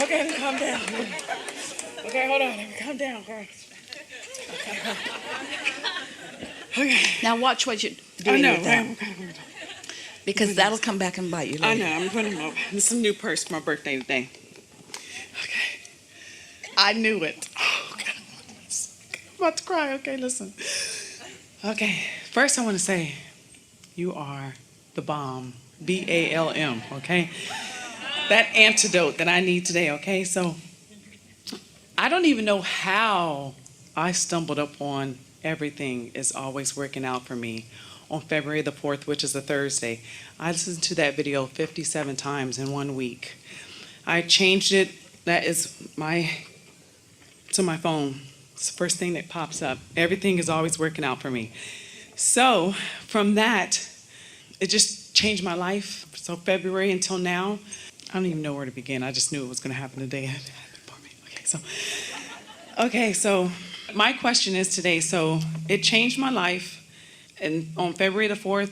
Okay, let me calm down. Okay, hold on. Let me calm down. Okay. Now watch what you're I doing know, with that. right? Because that'll come back and bite you later. I know. I'm putting them up. This is a new purse for my birthday today. Okay. I knew it. Oh, God. I'm about to cry. Okay, listen. Okay. First, I want to say, you are the bomb. BALM. Okay. That antidote that I need today. Okay. So, I don't even know how I stumbled upon Everything Is Always Working Out for Me on February the 4th, which is a Thursday. I listened to that video 57 times in 1 week. I changed it. That is to my phone. It's the first thing that pops up. Everything is always working out for me. So from that, it just changed my life. So February until now, I don't even know where to begin. I just knew it was going to happen the day it happened for me. Okay, so my question is today, so it changed my life. And on February the 4th,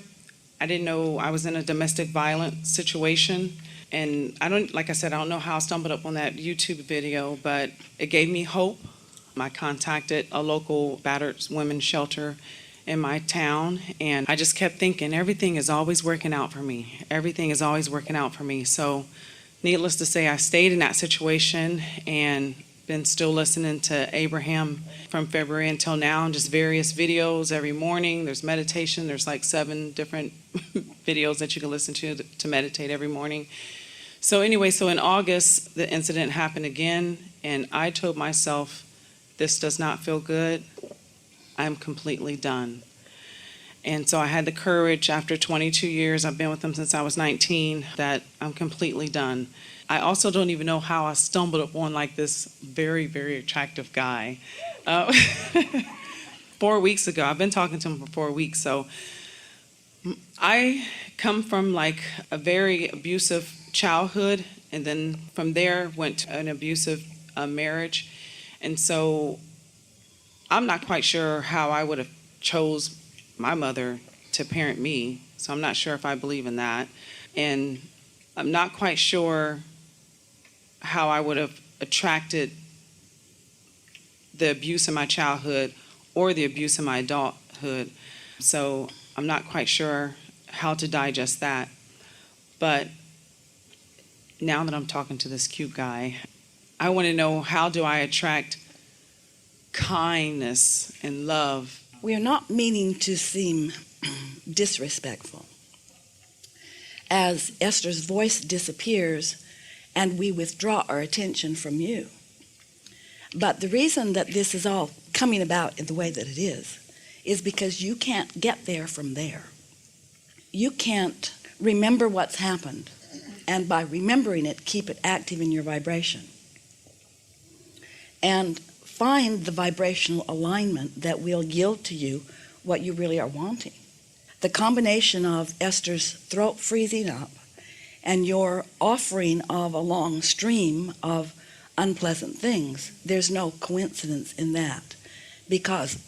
I didn't know I was in a domestic violence situation. And like I said, I don't know how I stumbled up on that YouTube video, but it gave me hope. I contacted a local battered women's shelter in my town, and I just kept thinking, everything is always working out for me. Everything is always working out for me. So needless to say, I stayed in that situation and been still listening to Abraham from February until now, and just various videos every morning. There's meditation. There's like 7 different videos that you can listen to meditate every morning. So anyway, so in August, the incident happened again, and I told myself, this does not feel good. I'm completely done. And so I had the courage after 22 years, I've been with them since I was 19, that I'm completely done. I also don't even know how I stumbled upon like this very, very attractive guy. 4 weeks ago, I've been talking to him for 4 weeks. So I come from like a very abusive childhood, and then from there went to an abusive marriage. And so I'm not quite sure how I would have chose my mother to parent me. So I'm not sure if I believe in that. And I'm not quite sure how I would have attracted the abuse in my childhood or the abuse in my adulthood. So I'm not quite sure how to digest that. But now that I'm talking to this cute guy, I want to know, how do I attract kindness and love? We are not meaning to seem disrespectful. As Esther's voice disappears and we withdraw our attention from you. But the reason that this is all coming about in the way that it is because you can't get there from there. You can't remember what's happened, and by remembering it, keep it active in your vibration. And find the vibrational alignment that will yield to you what you really are wanting. The combination of Esther's throat freezing up and your offering of a long stream of unpleasant things, there's no coincidence in that, because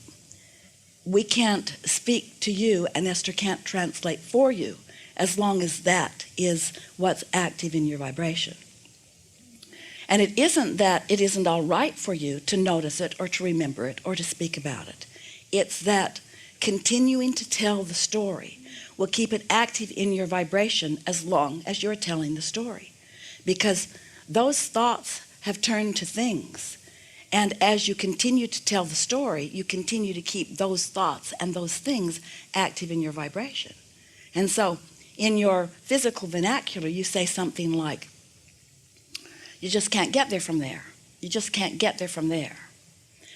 we can't speak to you and Esther can't translate for you as long as that is what's active in your vibration. And it isn't that it isn't all right for you to notice it or to remember it or to speak about it. It's that continuing to tell the story will keep it active in your vibration as long as you're telling the story. Because those thoughts have turned to things. And as you continue to tell the story, you continue to keep those thoughts and those things active in your vibration. And so in your physical vernacular, you say something like, you just can't get there from there. You just can't get there from there.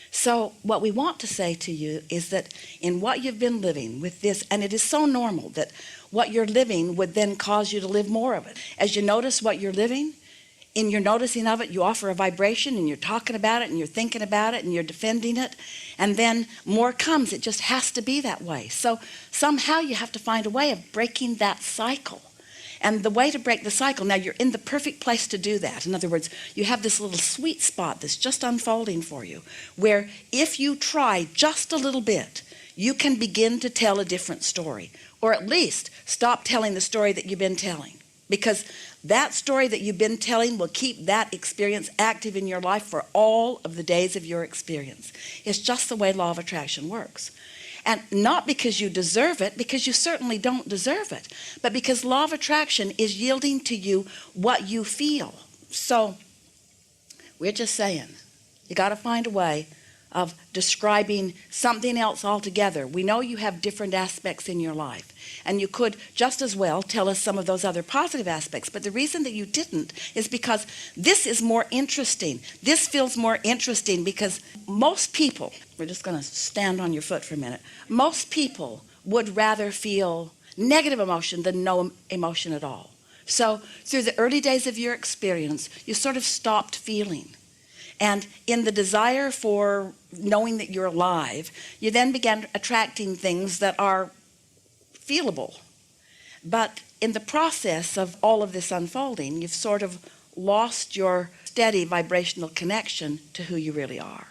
So what we want to say to you is that in what you've been living with this, and it is so normal that what you're living would then cause you to live more of it. As you notice what you're living, in your noticing of it, you offer a vibration and you're talking about it and you're thinking about it and you're defending it, and then more comes. It just has to be that way. So somehow you have to find a way of breaking that cycle. And the way to break the cycle, now you're in the perfect place to do that. In other words, you have this little sweet spot that's just unfolding for you, where if you try just a little bit, you can begin to tell a different story, or at least stop telling the story that you've been telling. because that story that you've been telling will keep that experience active in your life for all of the days of your experience. It's just the way law of attraction works. And not because you deserve it, because you certainly don't deserve it, but because law of attraction is yielding to you what you feel. So we're just saying, you got to find a way of describing something else altogether. We know you have different aspects in your life, and you could just as well tell us some of those other positive aspects, but the reason that you didn't is because this is more interesting. This feels more interesting because most people, we're just going to stand on your foot for a minute, most people would rather feel negative emotion than no emotion at all. So through the early days of your experience, you sort of stopped feeling. And in the desire for knowing that you're alive, you then began attracting things that are feelable. But in the process of all of this unfolding, you've sort of lost your steady vibrational connection to who you really are.